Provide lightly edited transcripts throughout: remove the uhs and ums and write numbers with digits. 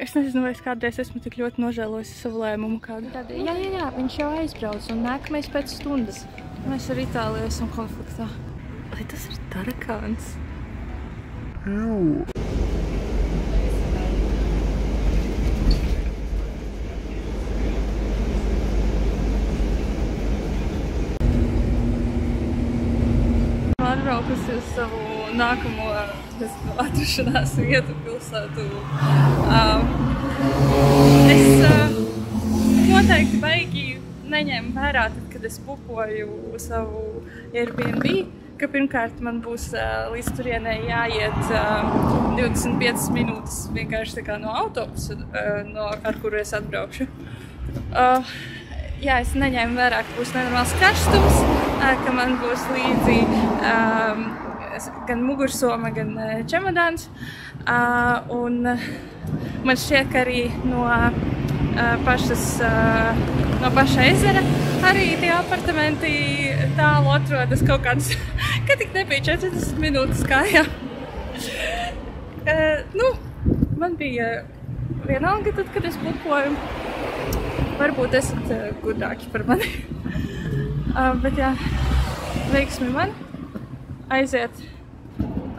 Es nezinu, vai es kādreiz esmu tik ļoti nožēlojusi savu lēmumu kādu. Jā, viņš jau aizbrauc un nākamais pēc stundas. Mēs ar Itāliju esam konfliktā. Vai tas ir tarakāns? Atbraukusi uz savu nākamo atrašanās vietu pilsētu. Es noteikti baigi neņēmu vērā, tad, kad es bukoju savu Airbnb, ka pirmkārt man būs līdz turienei jāiet 25 minūtes vienkārši tā kā no autobusa, ar kuru es atbraukšu. Jā, es neņēmu vērā, ka būs nenormāls karstums, ka man būs līdzi gan mugursoma, gan čemodāns. Un man šķiet, ka arī no paša ezera arī tie apartamenti tālu atrodas kaut kādas, ka tik nebija 40 minūtes kājā. Man bija vienalga tad, kad es bukoju. Varbūt esat gudrāki par mani. Bet jā, veiksmi man aiziet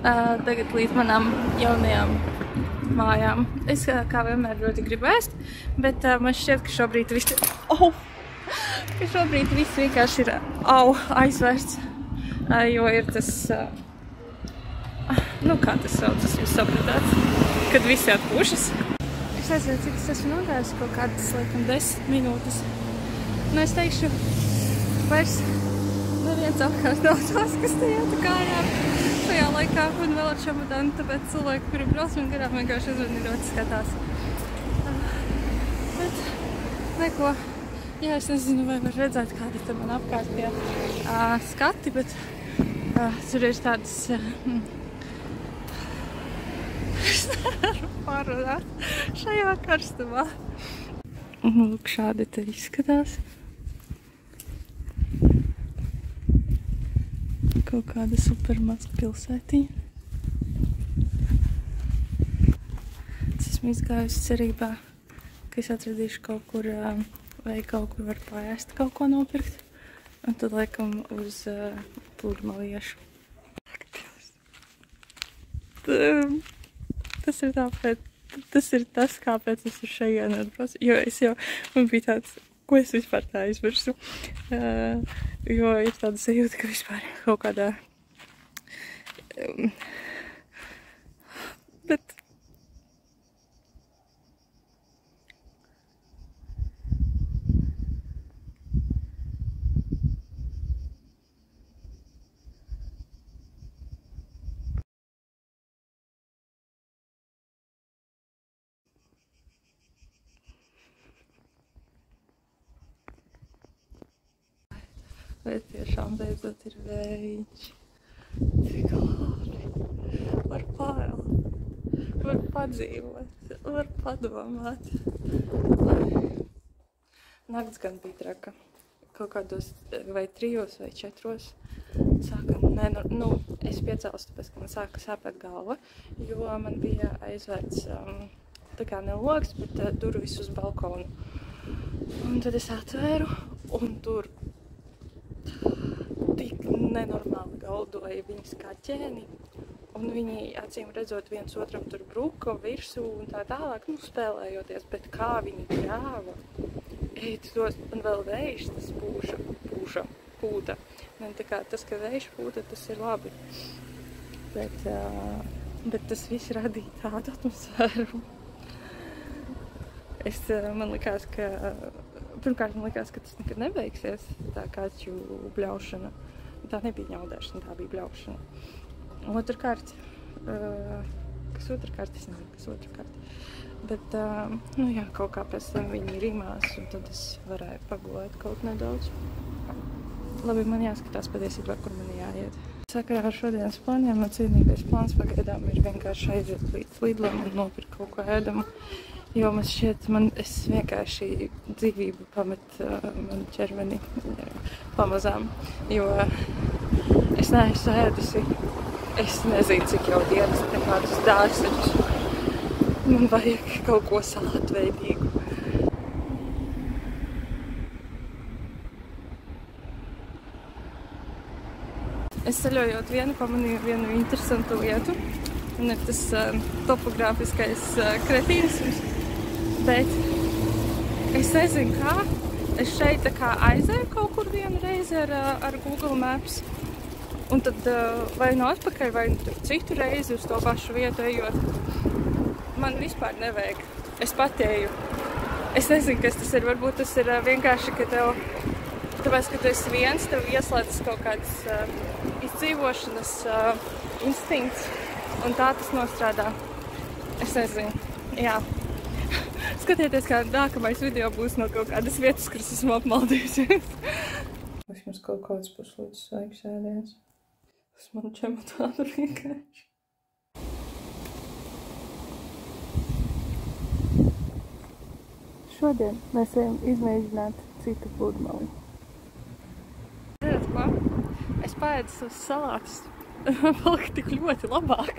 tagad līdz manām jaunajām mājām. Es kā vienmēr ļoti gribu ēst, bet man šķiet, ka šobrīd viss vienkārši ir aizvērts, jo ir tas, kā tas saucas, jūs sapratāt, kad visi atpūšas. Es nezinu, cik es esmu nogājusi, kaut kādas, laikam, 10 minūtes. Es teikšu, vairs neviens apkārt nav tās, kas te iet kājām šajā laikā un vēl ar čemodānu, tāpēc cilvēki, kuri brauc man garām, vienkārši uzmanīgi skatās. Bet neko, jā, es nezinu, vai var redzēt, kādi te man apkārt tie skati, bet tur ir tādas... Es nevaru pārunāt šajā karstumā. Lūk, šādi te izskatās. Kaut kāda supermaza pilsētiņa. Es esmu izgājusi cerībā, ka es atradīšu kaut kur veikalu, kur var paēst kaut ko nopirkt. Un tad laikam uz pludmaliešu. Tas ir tas, kāpēc es uz šejienu atbraucu, jo man bija tāds, ko es vispār tā aizmirsu, jo ir tāda sajūta, ka vispār kaut kādā, bet vai tiešām beidzot ir vējš. Cik labi. Var pailt, var padzīvot, var padomāt. Nakts gan bija traka. Kaut kādos vai 3 vai 4 sāka, es piecēlos, tāpēc, ka man sāka sāpēt galva, jo man bija aizvērts tā kā ne logs, bet durvis uz balkonu. Un tad es atvēru, un tur tik nenormāli gaudoja viņas kā ķēni, un viņi, acīm redzot, viens otram tur bruka virsū un tā tālāk, spēlējoties, bet kā viņi grāva. Un vēl vējš, tas pūta. Tā kā tas, ka vējš pūta, tas ir labi. Bet tas viss radīja tādu atmosfēru. Pirmkārt, man likās, ka tas nekad nebeigsies, tā kaķu bļaušana. Tā nebija ņaudēšana, tā bija bļaušana. Otrkārt, kas otrkārt? Bet, kaut kā pēc tam viņi rimās, un tad es varēju pagulēt kaut nedaudz. Labi, man jāskatās patiesībā, kur man jāiet. Sakarā ar šodienas plāniem, man cienīgais plāns pagaidām ir vienkārši aiziet līdz Lidlam un nopirkt kaut ko ēdamu. Jo man šķiet, es vienkārši dzīvību pamet manu ķermeni pamazām, jo es neesmu ēdusi Es nezinu, cik jau dienas nekādus dārzeņus. Man vajag kaut ko salātveidīgu. Es ceļojot vienu pamanīju vienu interesantu lietu. Un ir tas topogrāfiskais kretīnisms. Bet es nezinu kā. Es šeit tā kā aizēju kaut kur vienu reizi ar Google Maps. Un tad vai no atpakaļ, vai citu reizi uz to pašu vietu ejot. Man vispār nevajag. Es pati eju. Es nezinu, kas tas ir. Varbūt tas ir vienkārši, ka tāpēc, ka tu esi viens, tev ieslēdzas kaut kāds izdzīvošanas instinkts. Un tā tas nostrādā. Es nezinu. Jā. Skatieties, kā nākamais video būs no kaut kādas vietas, kuras esmu apmaldījusies. Vismaz kaut kāds puslīdz svaigs ēdiens. Tas man čematādu vienkārši. Šodien mēs ejam izmēģināt citu pludmali. Zināt ko? Es paēdu savus salātus. Man palika tik ļoti labāk.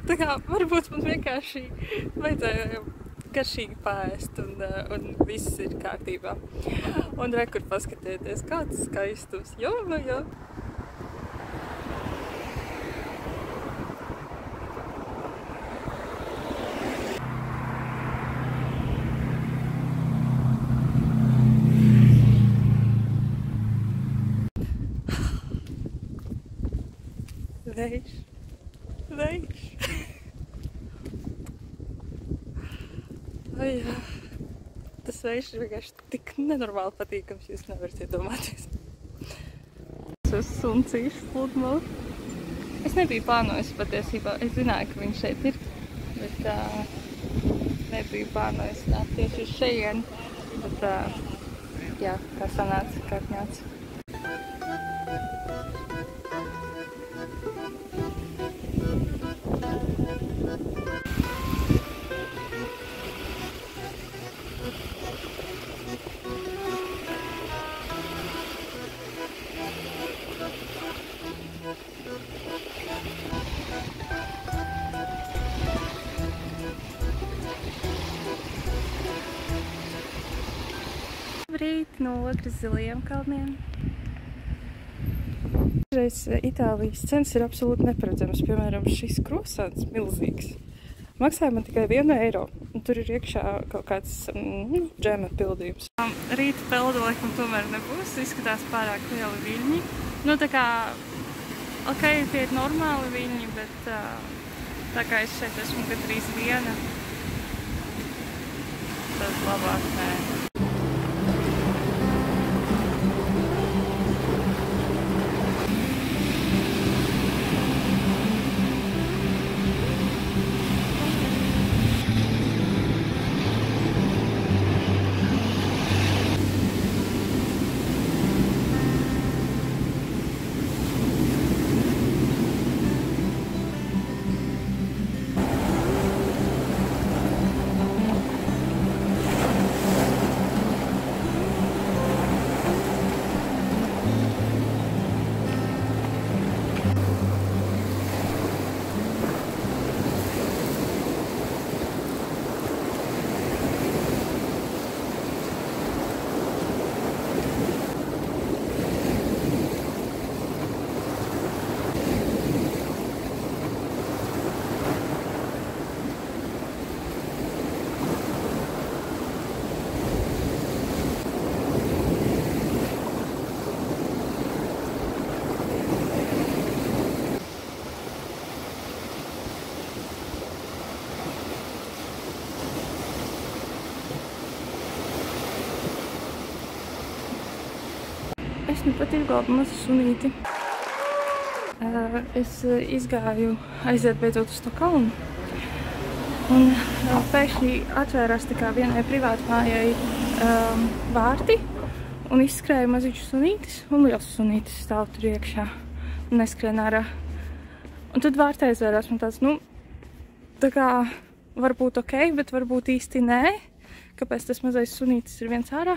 Tā kā varbūt man vienkārši vajadzēja garšīgi paēst un viss ir kārtībā. Un rekur paskatieties, kāds skaistums. Jo. Vējš. Ai, jā. Tas vējš ir vienkārši tik nenormāli patīkams, jūs nevarat iedomāties. Es esmu suncīšu pludmali. Es nebiju plānojis patiesībā. Es zināju, ka viņš šeit ir, bet nebiju plānojis nākt tieši uz šejieni. Bet, jā, kā sanāca, kā atņāca. Labrīt no otras zilajiem kalniem. Itālijas cenas ir absolūti neparedzamas. Piemēram, šis krosants milzīgs. Maksāja man tikai 1 eiro. Un tur ir iekšā kaut kāds džema pildījums. Rīta peldu laikam tomēr nebūs. Izskatās pārāk lieli viļņi. Nu tā kā, ok, tie ir normāli viļņi, bet tā kā es šeit esmu gandrīz viena, tad labāk nē. Es nu pat izglābu mazu sunīti. Es izgāju aiziet beidzot uz to kalnu. Un pēkšņi atvērās tā kā vienai privātmājai vārti un izskrēja maziņš sunītis un liels sunītis stāv tur iekšā un neskrien ārā. Un tad vārti aizvērās man tāds, nu, tā kā varbūt ok, bet varbūt īsti nē, kāpēc tas mazais sunītis ir viens ārā.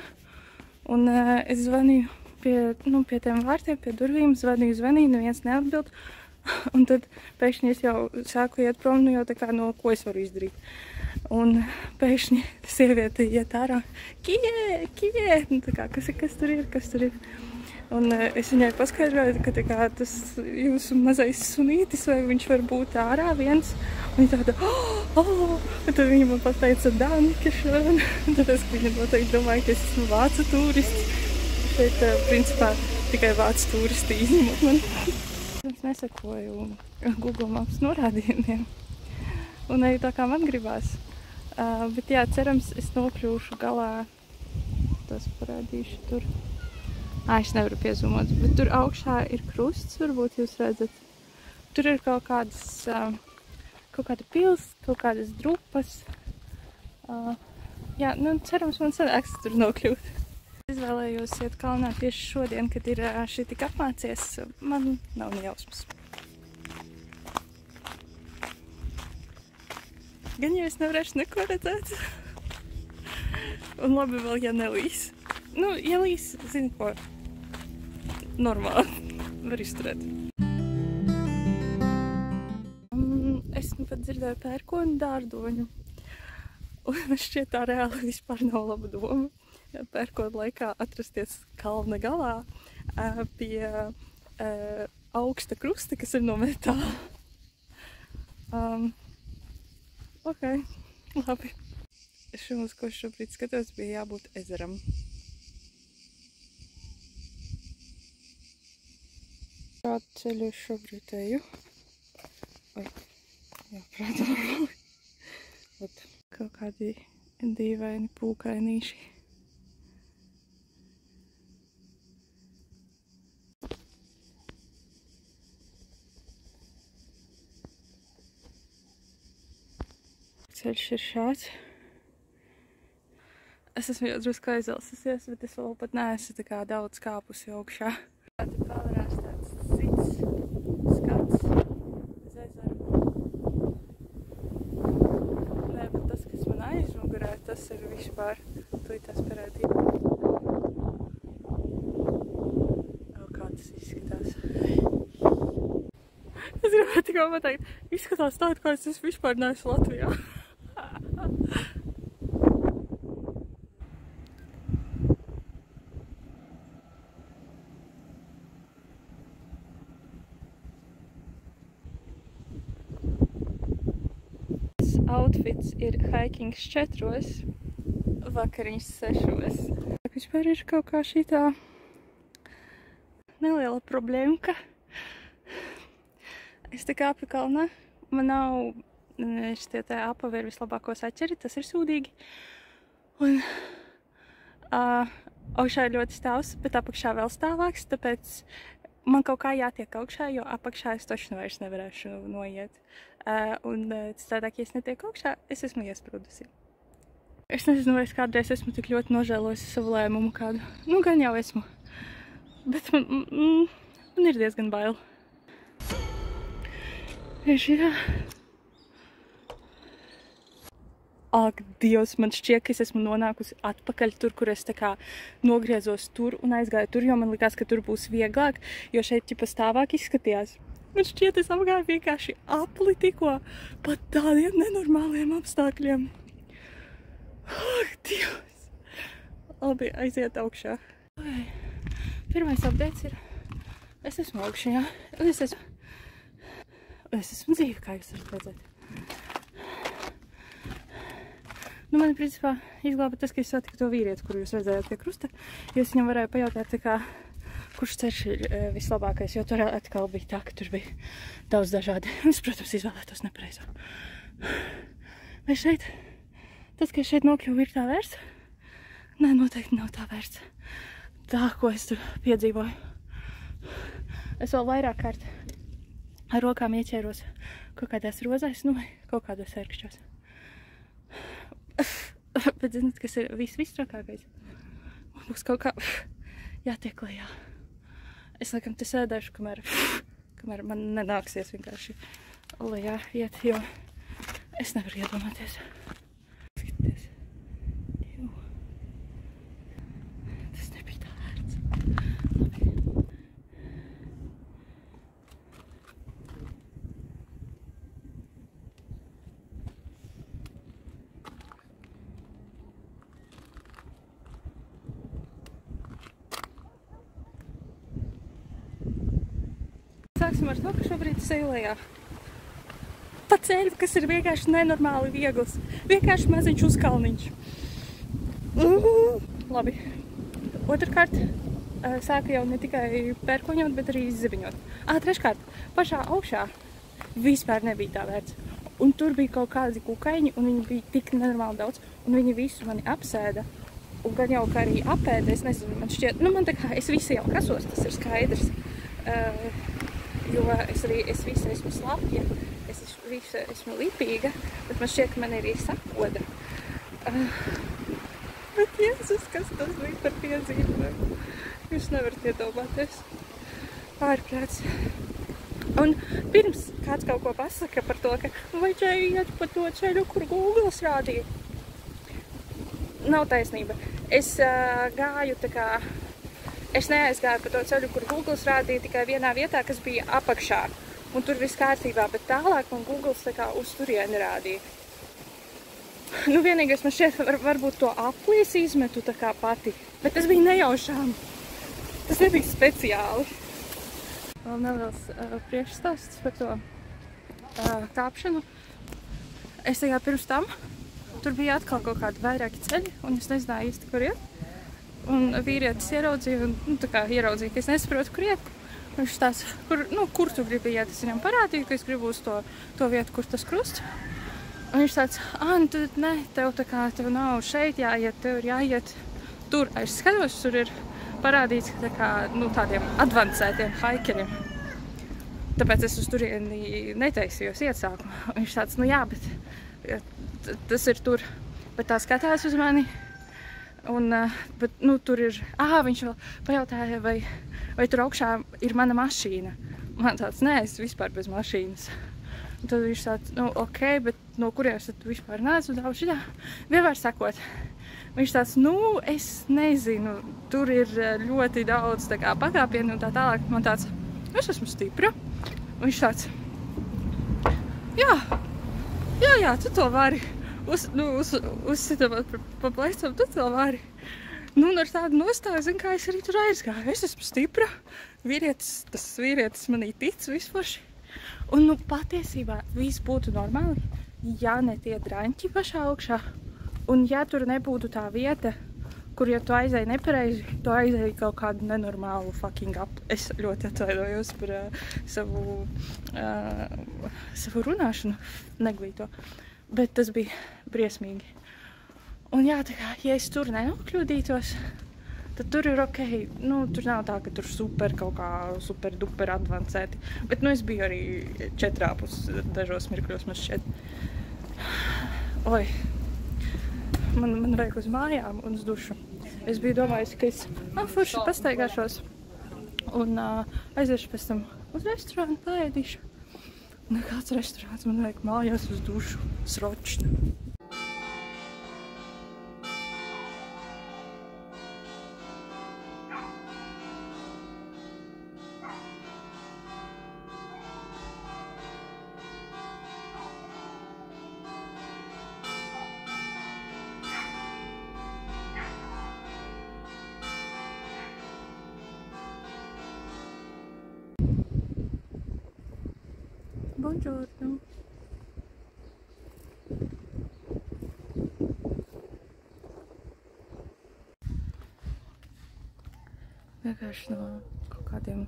Un es zvanīju pie pie tiem vārtiem, pie durvīm, zvanīju, neviens neatbild. Un tad pēkšņi es jau sāku iet prom, nu jau tā kā no ko es varu izdarīt. Un pēkšņi sieviete iet ārā, Kijē! Nu tā kā, kas tur ir? Un es viņai paskaidroju, ka tā kā tas jūsu mazais sunītis, vai viņš var būt ārā viens. Un viņa tāda, Un tad viņa man pateica Dankeschön. Tad es viņa noteikti domāju, ka es esmu vācu turists. Šeit, principā, tikai vācu turisti izņemot man. Es nesakoju Google Maps norādījumiem. Un arī tā kā man gribās. Bet jā, cerams, es nokļūšu galā. Tas parādīšu tur. Es nevaru piezumot, bet tur augšā ir krusts, varbūt jūs redzat. Tur ir kaut kāda pils, kaut kādas drupas. Jā, nu cerams, man sanāks tur nokļūt. Izvēlējos iet kalnā tieši šodien, kad ir šī tik apmācies. Man nav ne jausmas. Gan jau es nevarēšu neko redzēt. Un labi vēl, ja nelīs. Nu, ja līs, zinu ko. Normāli. Var izturēt. Es nu pat dzirdēju pērkonu dārdoņu. Un man šķiet tā reāli vispār nav laba doma. Pērkonu laikā atrasties kalna galā pie augsta krusta, kas ir no metāla. Ok, labi. Šim, uz ko šobrīd skatos, bija jābūt ezeram. Kādu ceļu es šobrīd eju? Jā, prāt normāli. Kaut kādi dīvaini pūkainīši. Ceļš ir šāds. Es esmu jau drusku aizvelsusies, bet es vēl pat neesmu tā kā daudz kāpusi augšā. Te pavērās tāds cits skats uz ezeru. Nē, bet tas, kas man aizmugurē, tas ir vispār tūlītās parādība. Kā tas izskatās. Es gribētu tikai pateikt, izskatās tādu, kā es vispār neesmu Latvijā. Outfits ir hikings 4, vakariņas 6. Vispār ir kaut kā šitā neliela problēmka. Es te kāpu kalnā, man nav šitie te apavi ir vislabāko saķeri, tas ir sūdīgi. Un augšā ir ļoti stāvs, bet apakšā vēl stāvāks, tāpēc man kaut kā jātiek augšā, jo apakšā es toši vairs nevarēšu noiet. Un citādāk, ja es netieku augšā, es esmu iesprūdusi. Es nezinu, vai es kādreiz esmu tik ļoti nožēlojusi savu lēmumu kādu. Nu, gan jau esmu. Bet man ir diezgan bail. Šitā. Ak, Dievs, man šķiet, ka es esmu nonākusi atpakaļ tur, kur es tā kā nogriezos tur un aizgāju tur, jo man likās, ka tur būs vieglāk, jo šeit ķipa stāvāk izskatījās. Man šķiet, es apgāju vienkārši apli tikko pat tādiem nenormāliem apstākļiem. Ak, Dievs! Labi, aiziet augšā. Pirmais updates ir, es esmu augšā, es esmu dzīve, kā jūs varat redzēt. Nu, man, principā, izglāba tas, ka es satiku to vīrieti, kuru jūs redzējāt pie krusta, jo es viņam varēju pajautāt, tā kā, kurš ceļš ir vislabākais, jo tur atkal bija tā, ka tur bija daudz dažādi. Es, protams, izvēlētos nepareizo. Vai šeit, tas, ka es šeit nokļuvu, ir tā vērts? Nē, noteikti nav tā vērts. Tā, ko es tur piedzīvoju. Es vēl vairāk kārt ar rokām ieķēros kaut kādās rozēs, nu, vai kaut kādos ērkšķos. Bet zināt, kas ir visstrakākais? Man būs kaut kā jātiek lejā. Es laikam te sēdēšu, kamēr man nenāksies vienkārši lejā iet, jo es nevaru iedomāties. Skaties. Tas nebija tā vērts. sāksim ar to, ka šobrīd es eju lejā. Pa ceļu, kas ir vienkārši nenormāli viegls. Vienkārši maziņš uzkalniņš. Labi. Otrkārt, sāka jau ne tikai pērkoņot, bet arī izziviņot. Treškārt, pašā augšā vispār nebija tā vērts. Un tur bija kaut kādi kukaiņi, un viņi bija tik nenormāli daudz, un viņi visu mani apsēda. Un gan jau kā arī apēda, es nezinu, man šķiet, nu man tā kā, es visi jau kasos, tas ir skaidrs. Jo es visi esmu slapja, es visi esmu lipīga, bet man šķiet, ka man ir sakoda. Bet Jēzus, kas tas bija par piedzīvojumu? Jūs nevarat iedomāties. Ārprāts. Un pirms kāds kaut ko pasaka par to, ka vajadzēja iet pa to ceļu, kur Googles rādīja. Nav taisnība. Es gāju tā kā... Es neaizgāju pa to ceļu, kur Googles rādīja tikai vienā vietā, kas bija apakšā. Un tur viss kārtībā, bet tālāk man Googles tā kā uz turieni rādīja. Nu, vienīgais man šķiet, varbūt to aplies izmetu tā kā pati. Bet tas bija nejaušām. Tas nebija speciāli. Vēl neliels priekšstāsts par to kāpšanu. Es tajā pirms tam, tur bija atkal kaut kādi vairāki ceļi, un es nezināju īsti, kur iet. Un vīrietis ieraudzīja, un nu, tā kā ieraudzīja, ka es nesaprotu, kur iet. Viņš tās, kur tu gribi iet, es viņam parādīju, ka es gribu uz to vietu, kur tas krusts. Un viņš tāds, nu tad ne, tev tā kā, tev nav šeit jāiet, tev ir jāiet tur. Es skatos, tur ir parādīts, ka tā kā, nu, tādiem advancētiem haikeriem. Tāpēc es uz turieni netaisījos iet sākumā. Un viņš tāds, nu jā, bet tas ir tur. Bet tā skatās uz mani. Un, bet, nu, tur ir, viņš vēl pajautāja, vai tur augšā ir mana mašīna. Man tāds, nē, es vispār bez mašīnas. Un tad viņš tāds, nu, ok, bet no kurienes tad tu vispār nāc un daudz šitā? Vienmēr sakot. Viņš tāds, nu, es nezinu, tur ir ļoti daudz tā kā pakāpienu un tā tālāk. Man tāds, es esmu stipra. Un viņš tāds, jā, tu to vari. Uzsitam pa plecam, tu to vari. Nu, un ar tādu nostāju, zin kā, es arī tur aizgāju. Es esmu stipra. Tas vīrietis manī tic vispaši. Un, nu, patiesībā viss būtu normāli, ja ne tie draņķi pašā augšā. Un ja tur nebūtu tā vieta, kur, ja tu aizēji nepareizi, tu aizēji kaut kādu nenormālu fucking up. Es ļoti atvainojos par savu runāšanu, neglīto. Bet tas bija briesmīgi. Un jā, tā kā, ja es tur nenokļūdītos, tad tur ir ok. Nu, tur nav tā, ka tur super duper advancēti. Bet, nu, es biju arī 4 dažos mirkļos, man šķiet. Oi. Man vajag uz mājām un uz dušu. Es biju domājusi, ka es forši pastaigāšos un aiziešu pēc tam uz restorānu, paēdīšu. Nekāds restorāns, man vajag mājās uz dušu. Sročni. Buongiorno. Vienkārši no kaut kādiem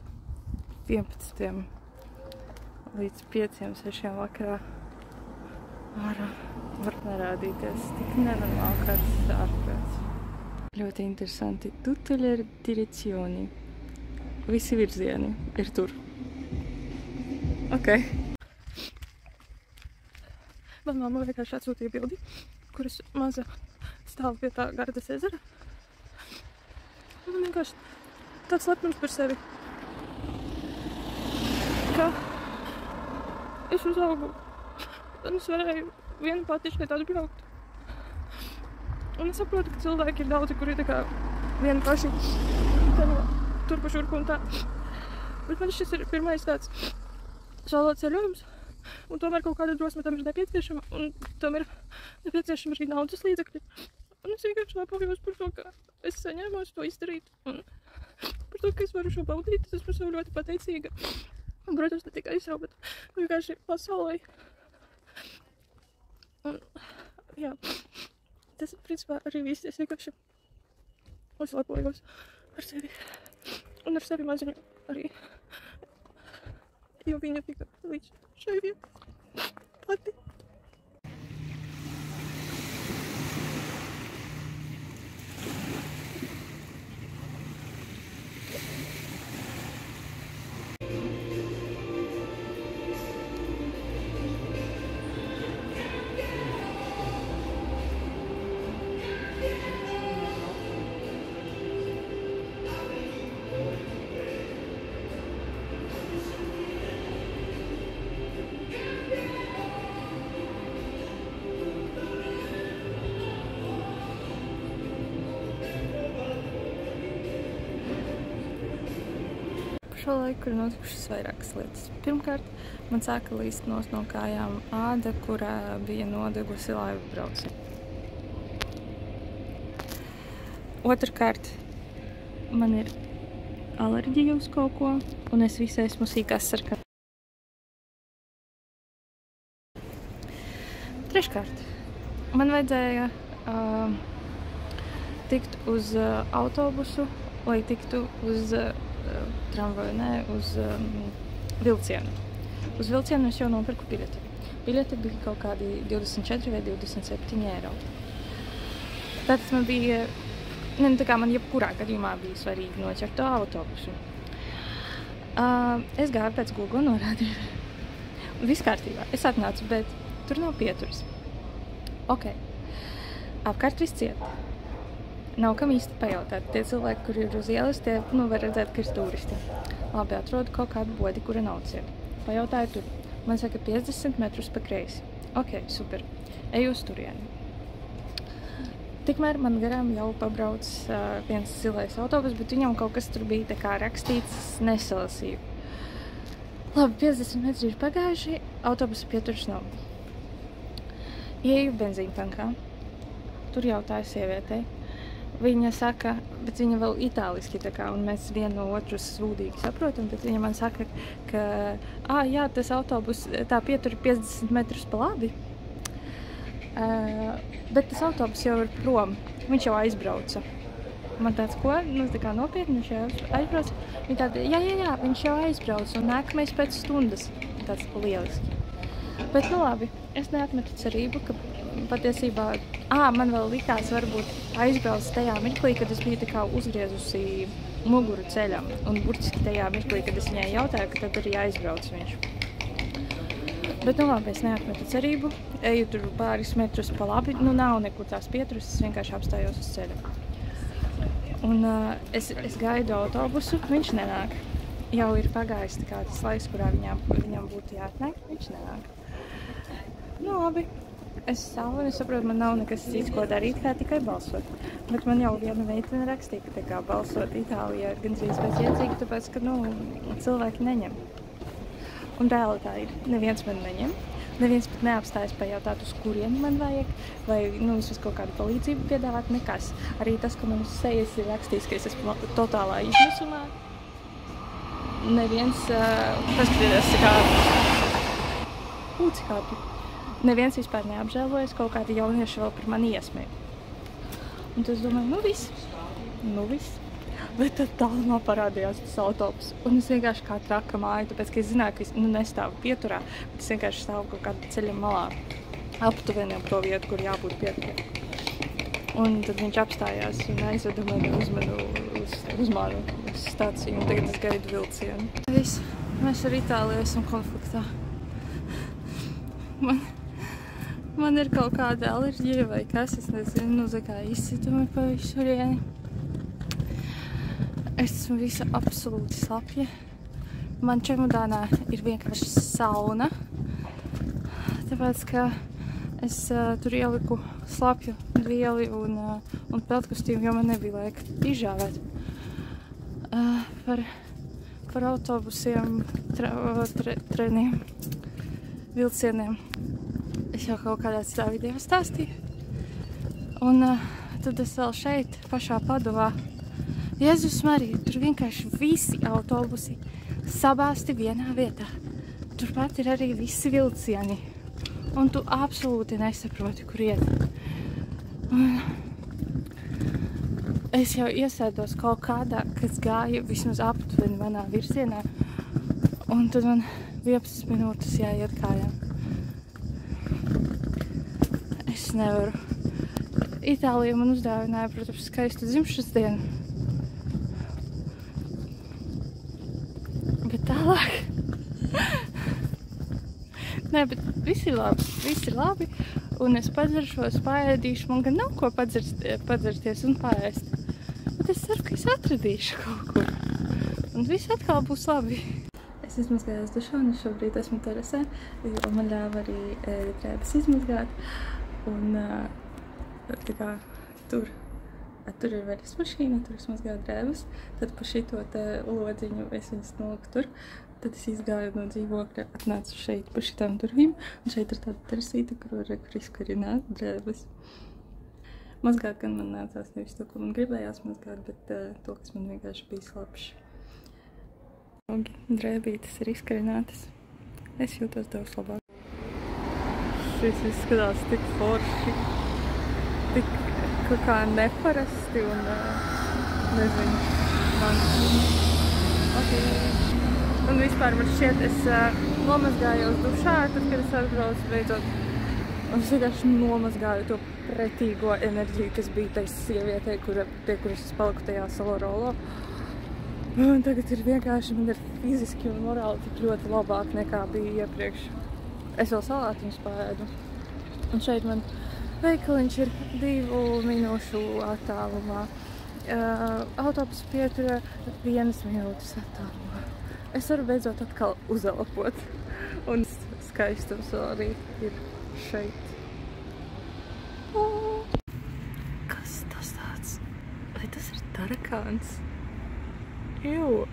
11 līdz 5-6 vakarā ārā var nerādīties tik nenormāli karsts ārprāts. Ļoti interesanti. Tutte le direzioni. Visi virzieni ir tur. Ok. Man mamma vienkārši atsūtīja bildi, kur es maza stāvu pie tā Gardas ezera. Man vienkārši tāds lepnums par sevi, ka es uzaugu un es varēju viena pati šeit atbraukt. Un es saprotu, ka cilvēki ir daudzi, kuri tā kā viena paši tur pa šurku un tā. Bet man šis ir pirmais tāds solo ceļojums. Un tomēr kaut kāda drosme tam ir nepieciešama, un tam ir nepieciešama arī naudas līdzekļi. Un es vienkārši lepojos par to, ka es saņēmos to izdarīt, un par to, ka es varu šo baudīt, es esmu sev ļoti pateicīga. Un, protams, ne tikai sev, bet vienkārši pasaulē. Un, jā, tas, principā, arī viss. Es vienkārši uzlepojos ar sevi. Un ar sevi maziņu arī. Jo viņa tika līdz šai vietai pati. Šo laiku ir notikušas vairākas lietas. Pirmkārt, man sāka līst no kājām āda, kurā bija nodegusi laivu brauci. Otrkārt, man ir alerģija uz kaut ko, un es visai esmu sīkās sarkanās. Treškārt, man vajadzēja tikt uz autobusu, lai tiktu uz tramvaju, uz vilcienu. Uz vilcienu es jau nopirku biļeti. Biļete bija kaut kādi 24 vai 27 eiro. Tātad man bija, tā kā man jebkurā gadījumā bija svarīgi noķert to autobusu. Es gāju pēc Google norādījumu. Viss kārtībā. Es atnācu, bet tur nav pieturas. Ok. Apkārt viss ciet. Nav kam īsti pajautāt. Tie cilvēki, kuri ir uz ielas, tie, var redzēt, ka ir turisti. Labi, atrodu kaut kādu bodi, kura nav ciet. Pajautāju tur. Man saka 50 metrus pa kreisi. Ok, super. Eju uz turieni. Tikmēr man garām jau pabrauc viens zilais autobus, bet viņam kaut kas tur bija tā kā rakstīts, nesalasīju. Labi, 50 metri ir pagājuši, autobusa pieturas nav. Ieju benzīntankā. Tur jautāju sievietei. Viņa saka, bet viņa vēl itāliski tā kā, un mēs vienu no otru sūdīgi saprotam, bet viņa man saka, ka, jā, tas autobus, tā pietur 50 metrus pa labi, bet tas autobus jau ir prom, viņš jau aizbrauca. Man tāds, ko? Tā kā nopietni, viņš jau aizbrauca. Viņa tāda, jā, viņš jau aizbrauca, un nākamais pēc stundas. Tāds lieliski. Bet, labi, es neatmetu cerību, ka patiesībā, man vēl likās varbūt aizbrauc tajā mirklī, kad es biju tā kā uzgriezusi muguru ceļam. Un burtiski tajā mirklī, kad es viņai jautāju, ka tad arī aizbrauc viņš. Bet, labi, es neatmetu cerību. Eju tur pāris metrus pa labi. Nav nekur tās pieturas, es vienkārši apstājos uz ceļa. Un es gaidu autobusu, viņš nenāk. Jau ir pagājis tā kā tas laiks, kurā viņam būtu jāatnāk, viņš nenāk. Labi. Es savu, un es saprotu, man nav nekas cits, ko darīt, kā tikai balsot. Bet man jau viena meitene rakstīja, ka tā kā balsot Itālijā ir gandrīz bezjēdzīgi, tāpēc, ka, cilvēki neņem. Un reāli tā ir. Neviens man neņem. Neviens pat neapstājas pajautāt, uz kurieni man vajag, vai, vismaz kaut kādu palīdzību piedāvāt, nekas. Arī tas, ka man uz sejas ir rakstījis, ka es esmu totālā izmisumā. Neviens, paskatieties, kā neviens vispār neapžēlojas, kaut kādi jaunieši vēl par mani iesmēja. Un tad es domāju, viss. Bet tad tālumā parādījās tas autobus. Un es vienkārši kā traka māju, tāpēc, ka es zināju, ka es nestāvu pieturā, bet es vienkārši stāvu kaut kādu ceļa malā, aptuveni ap to vietu, kur jābūt pieturā. Un tad viņš apstājās un aizveda mani uz manu stāciju, un tagad es gaidu vilcienu. Viss, mēs ar Itāliju esam konfliktā. Man ir kaut kāda alerģija vai kas, es nezinu, kā izcitumi pa visurieni. Es esmu visa absolūti slapja. Man čemodānā ir vienkārši sauna, tāpēc, ka es tur ieliku slapju vieli un peltkostīmu, jo man nebija laika izžāvēt. Par autobusiem, treniem, vilcieniem. Es jau kaut kādā citā video stāstīju. Un tad es vēl šeit, pašā Padovā. Jēzus Marija, tur vienkārši visi autobusi sabāsti vienā vietā. Turpat ir arī visi vilcieni. Un tu absolūti nesaproti, kur iet. Un es jau iesēdos kaut kādā, kas gāja vismaz aptuveni manā virzienā. Un tad man 11 minūtes jāiet kājām. Es nevaru. Itālija man uzdāvināja, protams, skaistu dzimšanas dienu. Bet tālāk. Nē, bet viss ir labi. Un es padzeršos, paēdīšu. Man gan nav ko padzerties un paēst. Bet es ceru, ka es atradīšu kaut ko. Un viss atkal būs labi. Es izmazgājos dušā un es šobrīd esmu terasē, jo man ļāva arī drēbes izmazgāt. Un tā kā tur ir veļas mašīna, tur es mazgāju drēbes. Tad pa šito te lodziņu es viņas noliku tur. Tad es izgāju no dzīvokļa, atnācu šeit pa šitām durvīm. Un šeit ir tāda terasīta, kur var izkarināt drēbes. Mazgāt gan man nācās nevis to, ko man gribējās mazgāt, bet to, kas man vienkārši bija slapšs. Drēbītes ir izkarinātas. Es jūtos daudz labāk. Šis izskatās tik forši, tik kaut kā neparasti un nezinu, man. Okay. Un vispār man šķiet, es nomazgājos dušā, tad, kad es atbraucu beidzot. Un es vienkārši nomazgāju to pretīgo enerģiju, kas bija tai sievietei, pie kuras es paliku tajā Salorolo. Un tagad ir vienkārši, man ir fiziski un morāli tik ļoti labāk nekā bija iepriekš. Es vēl salātiņus paēdu. Un šeit man veikaliņš ir 2 minūšu attālumā. Autobusu pietura 1 minūtes attālumā. Es varu beidzot atkal uzelpot. Un skaistums vēl arī ir šeit. Kas tas tāds? Vai tas ir tarakāns? Jū!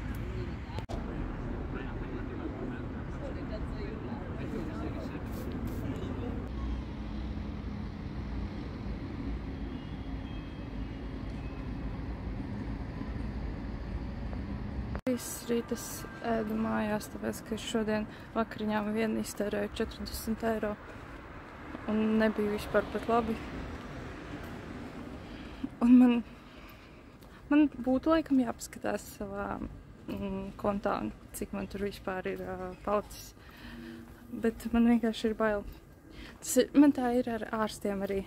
Viss rītas ēdu mājās, tāpēc, ka šodien vakariņām vien iztērēju 40 eiro un nebija vispār pat labi. Un man būtu laikam jāpaskatās savā kontā, cik man tur vispār ir palicis. Bet man vienkārši ir bail. Man tā ir ar ārstiem arī.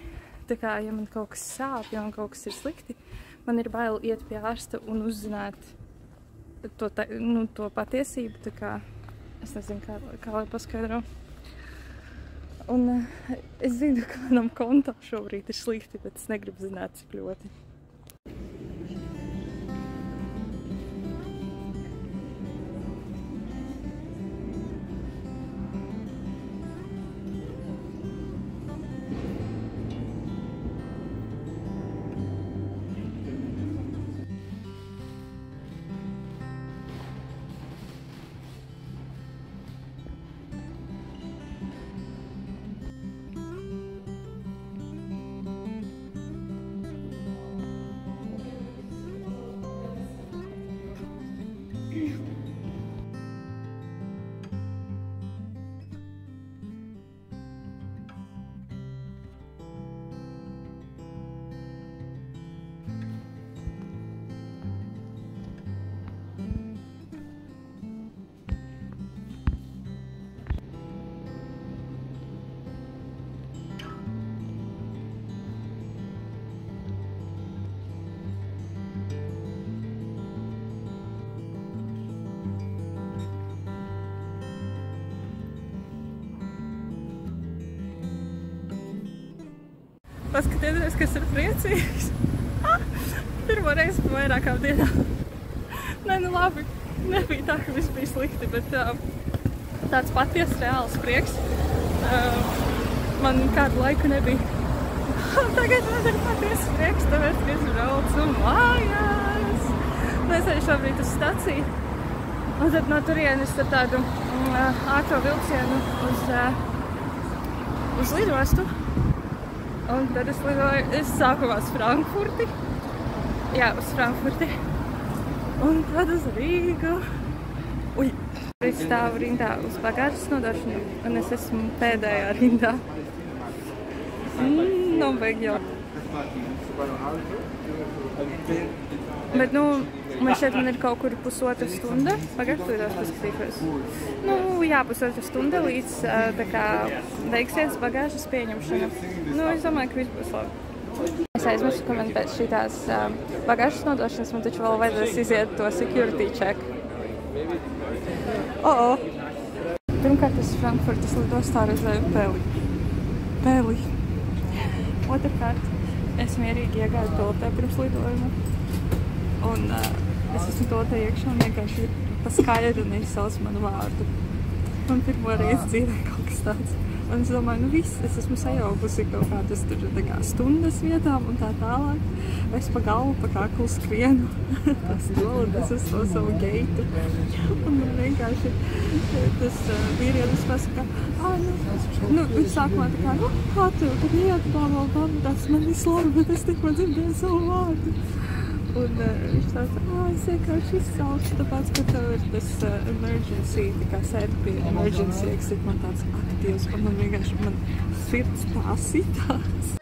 Tā kā, ja man kaut kas sāp, ja man kaut kas ir slikti, man ir bail iet pie ārsta un uzzināt to patiesību, tā kā es nezinu, kā lai paskaidro. Un es zinu, ka manam kontā šobrīd ir slikti, bet es negribu zināt, cik ļoti. Paskatieties, kas ir priecīgs. Pirmo reizi pa vairākām dienām. Nē, nu labi, nebija tā, ka viss bija slikti, bet tāds paties reāls prieks. Man kādu laiku nebija. Tagad man ir paties prieks, tāpēc, ka es braucu mājās. Mēs arī šobrīd uz staciju. Un tad no turienes ar tādu ātro vilcienu uz lidostu. Un tad es sākumā uz Frankfurti. Jā, uz Frankfurti. Un tad uz Rīgu. Ui! Es stāvu rindā uz bagāžas nodošanu, un es esmu pēdējā rindā. Nav vajag jau. Bet, man šeit ir kaut kur pusotra stunda. Pagājuši tūdās paskatīšos. Jā, pusotra stunda līdz tā kā beigsies bagāžas pieņemšana. Es domāju, ka viss būs labi. Es aizmirsu, ka man pēc šitās bagāžas nodošanas man taču vēl vajadzēs iziet to security check. Pirmkārt, es Frankfurtas lidostā redzēju peli. Otrkārt, es mierīgi iegāju toaletē pirms lidojuma. Un es esmu toaletē iekšā un vienkārši pa skaidru neizsauc manu vārdu. Man pirmo reizi dzīvē kaut kas tāds. Un es domāju, viss, es esmu sajaukusi kaut kādas tur tā kā stundas vietām un tā tālāk. Es pa galvu, pa kaklu skrienu tas stoldes uz to savu geitu. Un man vienkārši tas vīrietis pasaka, viņš sākumā tā kā, kā tev, tad iet, blablabla, tas man viss labi, bet es tikko dzirdēju savu vārdu. Un viņš tāds, es vienkārši izsaucu, tāpēc, ka tev ir tas emergency, tā kā sēdi pie emergency exit, man tāds aktīvs, un man vienkārši, man sirds tā sitās.